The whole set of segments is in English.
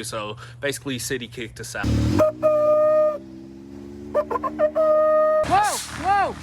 So basically city kicked us out. Whoa!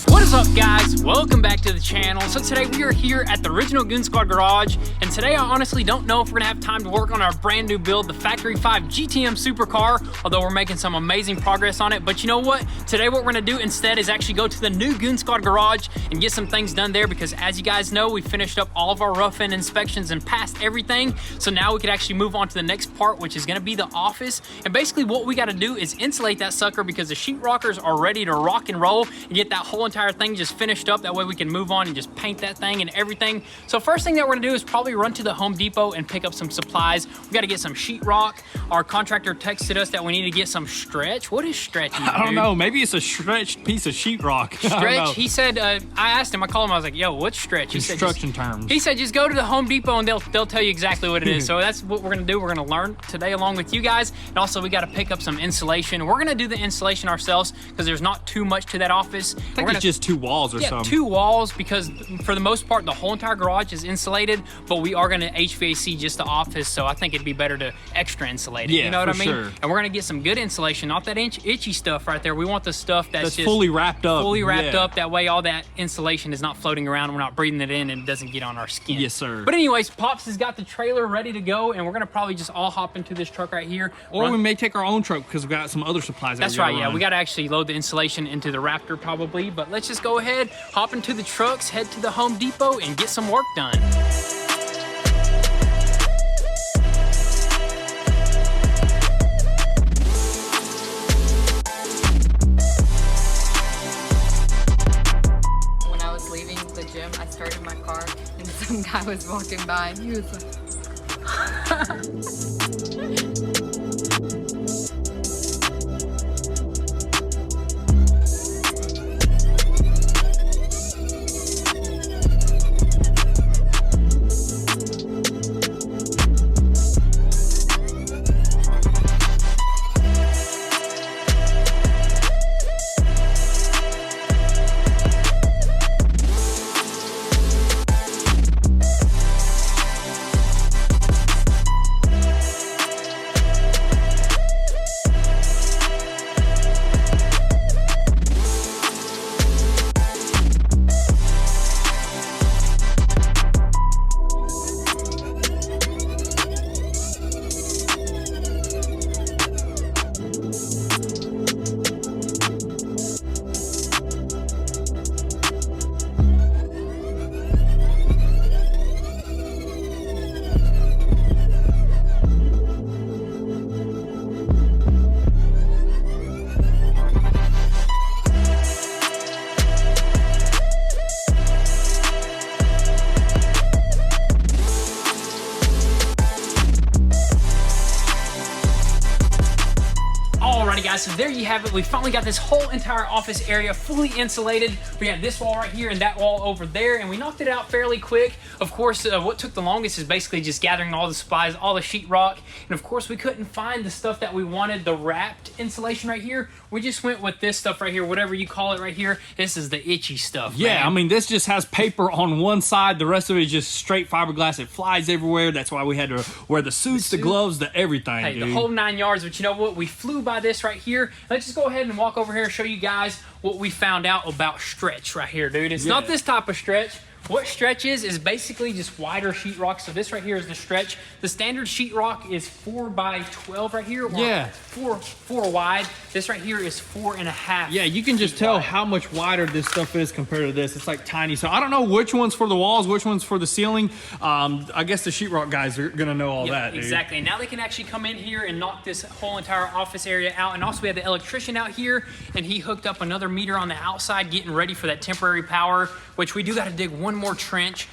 What is up, guys? Welcome back to the channel. So today we are here at the original Goon Squad garage, and today I honestly don't know if we're gonna have time to work on our brand new build, the Factory 5 GTM supercar, although we're making some amazing progress on it. But you know what? Today what we're gonna do instead is actually go to the new Goon Squad garage and get some things done there, because as you guys know, we finished up all of our rough-in inspections and passed everything. So now we could actually move on to the next part, which is gonna be the office. And basically what we gotta do is insulate that sucker, because the sheetrockers are ready to rock and roll and get that whole entire thing just finished up. That way we can move on and just paint that thing and everything. So first thing that we're gonna do is probably run to the Home Depot and pick up some supplies. We gotta get some sheetrock. Our contractor texted us that we need to get some stretch. What is stretch? I don't know. Maybe it's a stretched piece of sheetrock. Stretch? He said, I asked him, I called him, I was like, yo, what's stretch? He Construction terms. He said, just go to the Home Depot and they'll tell you exactly what it is. So that's what we're gonna do. We're gonna learn today along with you guys. And also we gotta pick up some insulation. We're gonna do the insulation ourselves because there's not too much to that office. I think it's just 2 walls or something. Yeah, 2 walls, because for the most part, the whole entire garage is insulated, but we are gonna HVAC just the office, so I think it'd be better to extra insulate it. Yeah, you know what I mean? Sure. And we're gonna get some good insulation, not that itchy stuff right there. We want the stuff that's just fully wrapped up. Fully wrapped up. That way all that insulation is not floating around, and we're not breathing it in and it doesn't get on our skin. Yes, sir. But anyways, Pops has got the trailer ready to go, and we're gonna probably just all hop into this truck right here. Or we may take our own truck because we've got some other supplies. That's right, yeah. We gotta actually load the insulation into the Raptor probably, but let's just go ahead, hop into the trucks, head to the Home Depot, and get some work done. When I was leaving the gym, I started my car and some guy was walking by and he was like, Alrighty guys, so there you have it. We finally got this whole entire office area fully insulated. We had this wall right here and that wall over there, and we knocked it out fairly quick. Of course, what took the longest is basically just gathering all the supplies, all the sheetrock, and of course we couldn't find the stuff that we wanted, the wrapped insulation right here. We just went with this stuff right here, whatever you call it right here. This is the itchy stuff, Yeah, man. I mean, this just has paper on one side. The rest of it is just straight fiberglass. It flies everywhere. That's why we had to wear the suits, the gloves, the everything, Hey, dude. the whole 9 yards. But you know what? We flew by this right here. Let's just go ahead and walk over here and show you guys what we found out about stretch right here, dude. It's not this type of stretch. What stretch is basically just wider sheetrock. So this right here is the stretch. The standard sheetrock is 4x12 right here. Or Yeah. four wide. This right here is 4.5. Yeah, you can just tell how much wider this stuff is compared to this. It's like tiny. So I don't know which one's for the walls, which one's for the ceiling. I guess the sheetrock guys are gonna know all that, dude. Exactly. And now they can actually come in here and knock this whole entire office area out. And also we have the electrician out here, and he hooked up another meter on the outside, getting ready for that temporary power, which we do got to dig one more trench,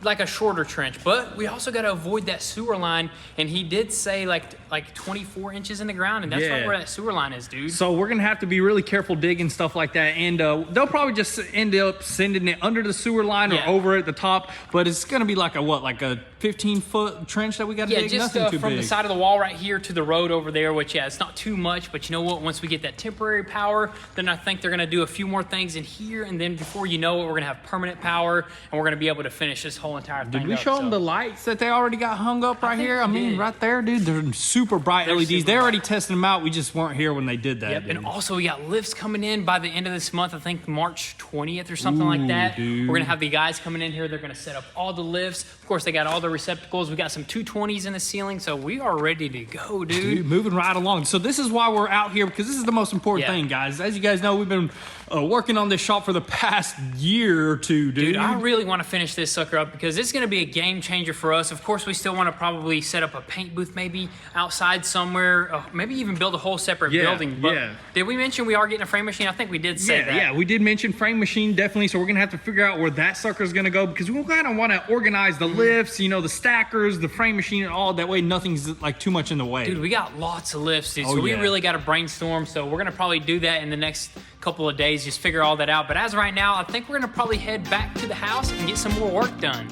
like a shorter trench, but we also got to avoid that sewer line. And he did say like 24 inches in the ground, and that's right where that sewer line is, dude. So we're gonna have to be really careful digging stuff like that, and they'll probably just end up sending it under the sewer line or over at the top. But it's gonna be like a 15-foot trench that we got to Yeah, dig? just Nothing too from big. the side of the wall right here to the road over there, which, yeah, it's not too much, but you know what? Once we get that temporary power, then I think they're going to do a few more things in here, and then before you know it, we're going to have permanent power, and we're going to be able to finish this whole entire thing. Did we up, show them so. the lights that they already got hung up right think here? I we mean, did. right there, dude. They're super bright LEDs. super They already bright. tested them out. We just weren't here when they did that. Yep, dude. and also we got lifts coming in by the end of this month. I think March 20th or something like that. Dude. We're gonna have the guys coming in here. They're gonna set up all the lifts. Of course, they got all the receptacles. We got some 220s in the ceiling, so we are ready to go, dude. Moving right along. So this is why we're out here, because this is the most important Yeah. thing, guys. As you guys know, we've been working on this shop for the past year or two, dude. Dude, I really want to finish this sucker up because it's going to be a game changer for us. Of course, we still want to probably set up a paint booth maybe outside somewhere, maybe even build a whole separate building. But did we mention we are getting a frame machine? I think we did say that. Yeah, we did mention frame machine, definitely. So we're gonna have to figure out where that sucker's gonna go, because we kind of want to organize the lifts, you know, the stackers, the frame machine, and all that way nothing's like too much in the way. Dude, we got lots of lifts, dude. Oh, So we yeah. really got to brainstorm. So we're going to probably do that in the next couple of days, just figure all that out. But as of right now, I think we're going to probably head back to the house and get some more work done.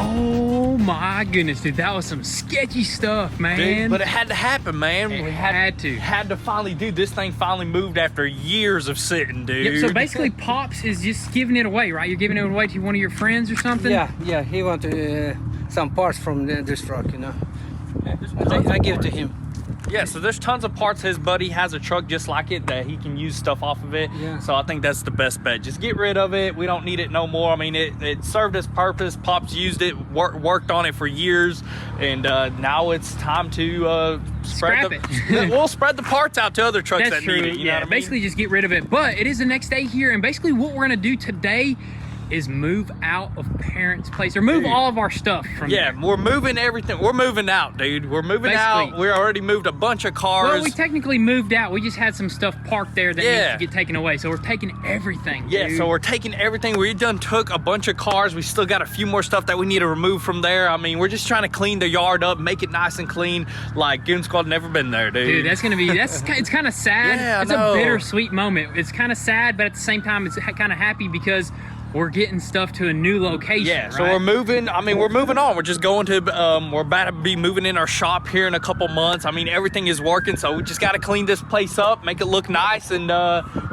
Oh my goodness, dude, that was some sketchy stuff, man. Dude, but it had to happen, man. It We had to. Had to finally do this thing. Finally moved after years of sitting, dude. Yep, so basically Pops is just giving it away, right? You're giving it away to one of your friends or something? Yeah, he wanted some parts from this truck, you know. I give it to him. Yeah, so there's tons of parts. His buddy has a truck just like it that he can use stuff off of it. Yeah. So I think that's the best bet. Just get rid of it. We don't need it no more. I mean, it served its purpose. Pops used it, worked on it for years, and now it's time to Scrap it. We'll spread the parts out to other trucks That's that true. need it. You know Yeah, what I mean? basically just get rid of it. But it is the next day here, and basically what we're gonna do today is move out of parents' place, or move all of our stuff from Yeah, there. we're moving everything. We're moving out, dude. We're moving out. Basically. We already moved a bunch of cars. Well, we technically moved out. We just had some stuff parked there that Yeah. needs to get taken away. So we're taking everything. Yeah, dude. so we're taking everything. We done took a bunch of cars. We still got a few more stuff that we need to remove from there. I mean, we're just trying to clean the yard up, make it nice and clean, like Goon Squad never been there, dude. Dude, that's gonna be it's kind of sad. Yeah, I it's know. a bittersweet moment. It's kind of sad, but at the same time, it's kind of happy because we're getting stuff to a new location. Yeah, so right? we're moving. I mean, we're moving on. We're just going to, we're about to be moving in our shop here in a couple months. I mean, everything is working, so we just got to clean this place up, make it look nice, and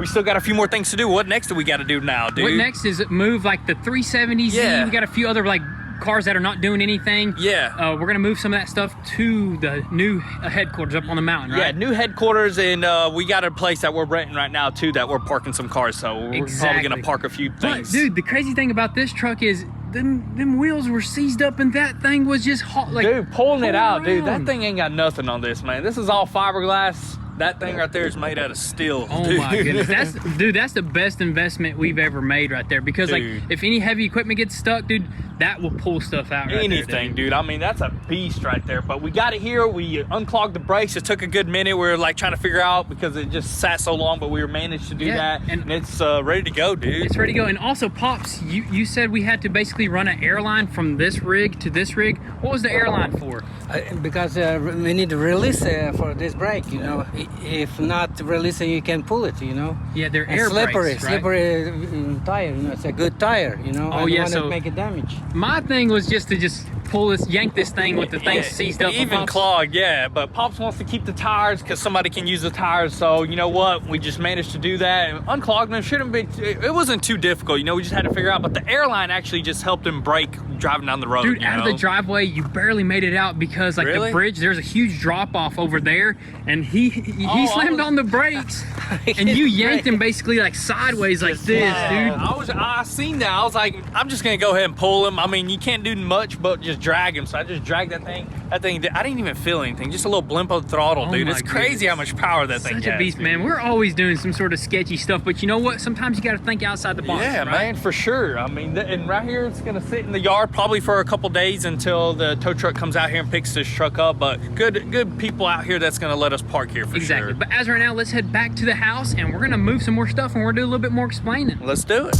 we still got a few more things to do. What next do we got to do now, dude? What next is move like the 370Z. Yeah. We got a few other like cars that are not doing anything. Yeah. We're gonna move some of that stuff to the new headquarters up on the mountain, right? Yeah, new headquarters, and we got a place that we're renting right now too that we're parking some cars, so we're probably gonna park a few things. But dude, the crazy thing about this truck is them wheels were seized up and that thing was just hot, like, dude, pulling it out, dude. That around. thing ain't got nothing on this, man. This is all fiberglass. That thing right there is made out of steel. Oh dude. my goodness, that's the best investment we've ever made right there. Because like, Dude. if any heavy equipment gets stuck, dude, that will pull stuff out. Right Anything, there, dude. I mean, that's a beast right there. But we got it here. We unclogged the brakes. It took a good minute. We were like trying to figure out because it just sat so long, but we were managed to do that, and it's ready to go, dude. It's ready to go. And also, Pops, you said we had to basically run an airline from this rig to this rig. What was the airline for? Because we need to release for this brake, you know. If not releasing, you can pull it, you know. Yeah, they're And air slippery, brakes, right? slippery tire. You know, it's a good tire, you know. Oh, I don't yeah, want so- to make it damage. My thing was just to pull this, yank this thing with the thing seized up. Even Pops, clogged, yeah. But Pops wants to keep the tires because somebody can use the tires. So you know what? We just managed to do that and unclog them. Shouldn't be. It wasn't too difficult. You know, we just had to figure out. But the airline actually just helped him brake driving down the road. dude, you out of know? the driveway, you barely made it out because like Really? the bridge, there's a huge drop off over there, and he slammed on the brakes, and you yanked him basically like sideways like this, dude. I seen that. I was like, I'm just gonna go ahead and pull him. I mean, you can't do much but just drag him. So I just dragged that thing. I didn't even feel anything. Just a little blimp of the throttle, Oh dude. my It's crazy how much power that thing has. Such a beast, dude. man. We're always doing some sort of sketchy stuff, but you know what? Sometimes you got to think outside the box. Yeah, right? man, for sure. I mean, and right here, it's gonna sit in the yard probably for a couple days until the tow truck comes out here and picks this truck up. But good people out here that's gonna let us park here for Exactly. sure. But as right now, let's head back to the house and we're gonna move some more stuff and we're gonna do a little bit more explaining. Let's do it.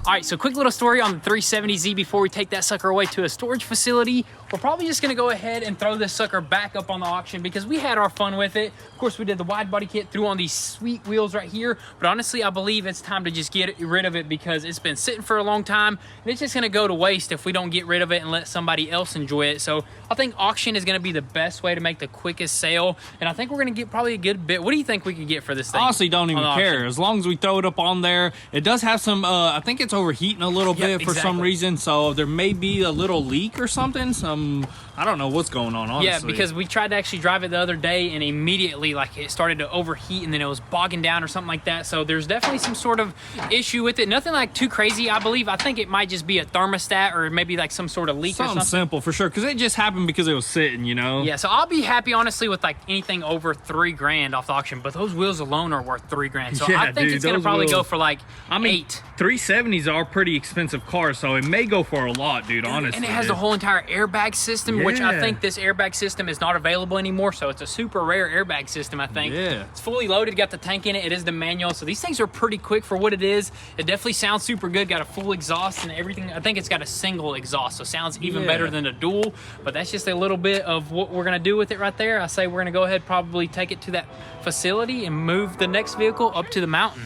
All right, so quick little story on the 370Z before we take that sucker away to a storage facility. We're probably just gonna go ahead and throw this sucker back up on the auction because we had our fun with it. Of course, we did the wide body kit, threw on these sweet wheels right here, but honestly, I believe it's time to just get rid of it because it's been sitting for a long time and it's just gonna go to waste if we don't get rid of it and let somebody else enjoy it. So I think auction is gonna be the best way to make the quickest sale, and I think we're gonna get probably a good bit. What do you think we could get for this thing? Honestly, don't even on the care. auction? As long as we throw it up on there. It does have some, I think it's overheating a little bit for some exactly. reason. So there may be a little leak or something. I don't know what's going on, honestly. Yeah, because we tried to actually drive it the other day and immediately like it started to overheat and then it was bogging down or something like that. So there's definitely some sort of issue with it. Nothing like too crazy, I believe. I think it might just be a thermostat or maybe like some sort of leak or something something. simple for sure, because it just happened because it was sitting, you know? Yeah, so I'll be happy honestly with like anything over $3,000 off the auction, but those wheels alone are worth $3,000. So Yeah, I think dude, it's gonna those probably go wheels- for like I mean, 8. 370s are pretty expensive cars, so it may go for a lot, dude, honestly. And it has the whole entire airbag system, which I Yeah. think this airbag system is not available anymore. So it's a super rare airbag system, I think. Yeah. It's fully loaded, got the tank in it. It is the manual. So these things are pretty quick for what it is. It definitely sounds super good. Got a full exhaust and everything. I think it's got a single exhaust, so sounds even better than a dual. But that's just a little bit of what we're gonna do with it right there. I say we're gonna go ahead, probably take it to that facility and move the next vehicle up to the mountain.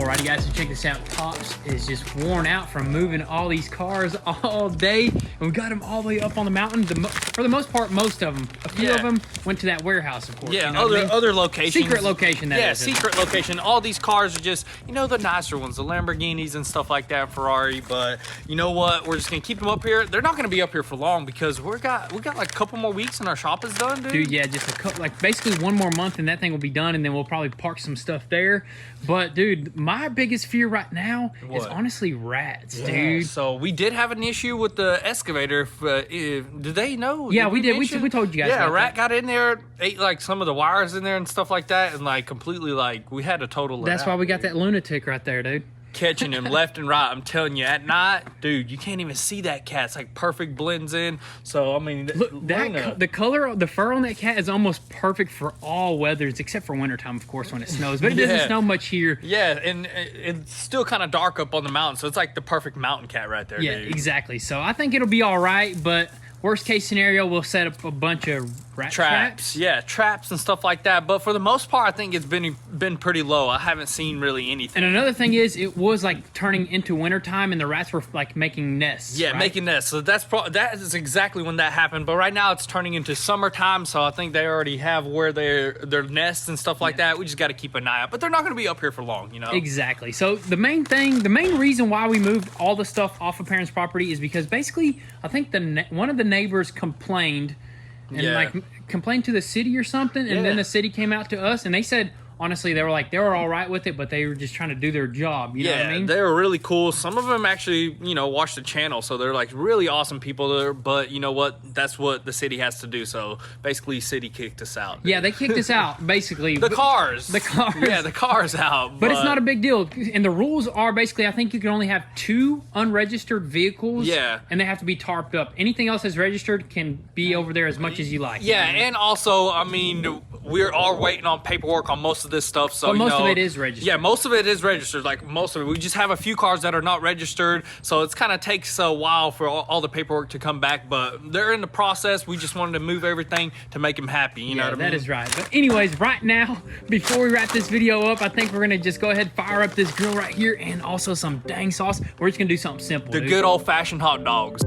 Alrighty guys, so check this out. Pops is just worn out from moving all these cars all day, and we got them all the way up on the mountain. For the most part, most of them. A few of them went to that warehouse, of course. Yeah, you know what I mean? other locations. Secret location, that is. Secret location. All these cars are just, you know, the nicer ones, the Lamborghinis and stuff like that, Ferrari. But you know what? We're just gonna keep them up here. They're not gonna be up here for long because we got like a couple more weeks and our shop is done, dude. Dude, yeah, just a couple, like basically 1 more month and that thing will be done, and then we'll probably park some stuff there. But dude, my biggest fear right now is honestly rats, dude. So we did have an issue with the excavator. Did they know? Yeah, we did. We told you guys. Yeah, about a rat that. got in there, ate like some of the wires in there and stuff like that, and like completely like we had a total. That's why we got that lunatic right there, dude. Catching him left and right. I'm telling you, at night, dude, you can't even see that cat. It's like perfect blends in. So I mean, look, the color, the fur on that cat is almost perfect for all weathers, except for wintertime, of course, when it snows. But it doesn't snow much here. Yeah, and it's still kind of dark up on the mountain, so it's like the perfect mountain cat right there. Yeah, dude. Exactly. So I think it'll be all right, but worst case scenario, we'll set up a bunch of rat traps. Yeah, traps and stuff like that. But for the most part, I think it's been pretty low. I haven't seen really anything. And another thing is, it was like turning into wintertime, and the rats were like making nests. Yeah, right? making nests. So that is exactly when that happened. But right now it's turning into summertime, so I think they already have where their nests and stuff like that. We just got to keep an eye out. But they're not going to be up here for long, you know. Exactly. So the main reason why we moved all the stuff off of parents' property is because basically, I think one of the neighbors complained and complained to the city or something, and then the city came out to us and they said, honestly, they were all right with it, but they were just trying to do their job. You know what I mean? They were really cool. Some of them actually, you know, watch the channel, so they're like really awesome people there. But you know what? That's what the city has to do. So basically, city kicked us out. Dude. Yeah, they kicked us out. Basically, the cars. Yeah, the cars out. But it's not a big deal. And the rules are basically, I think you can only have 2 unregistered vehicles. Yeah. And they have to be tarped up. Anything else that's registered can be over there as much as you like. Yeah, and also, I mean, we're all waiting on paperwork on most of this stuff. So but most of it is registered. Yeah, most of it is registered. Like most of it, we just have a few cars that are not registered. So it's kind of takes a while for all the paperwork to come back. But they're in the process. We just wanted to move everything to make them happy. You know what I mean? That is right. But anyways, right now, before we wrap this video up, I think we're gonna just go ahead and fire up this grill right here, and also some dang sauce. We're just gonna do something simple. The good old-fashioned hot dogs.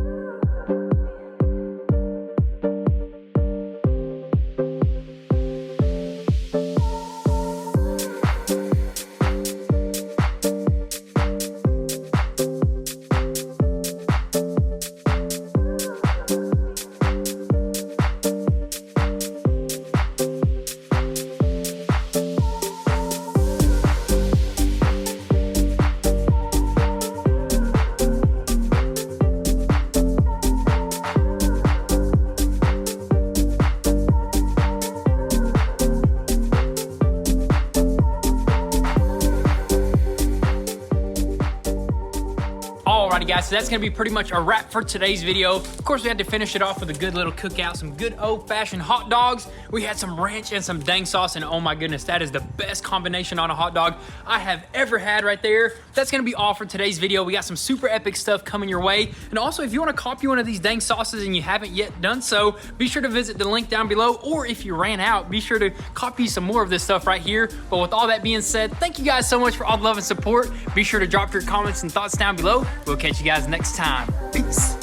Alrighty guys, so that's gonna be pretty much a wrap for today's video. Of course, we had to finish it off with a good little cookout, some good old-fashioned hot dogs. We had some ranch and some dang sauce, and oh my goodness, that is the best combination on a hot dog I have ever had right there. That's gonna be all for today's video. We got some super epic stuff coming your way. And also, if you wanna copy one of these dang sauces and you haven't yet done so, be sure to visit the link down below, or if you ran out, be sure to copy some more of this stuff right here. But with all that being said, thank you guys so much for all the love and support. Be sure to drop your comments and thoughts down below. We'll catch you guys next time. Peace.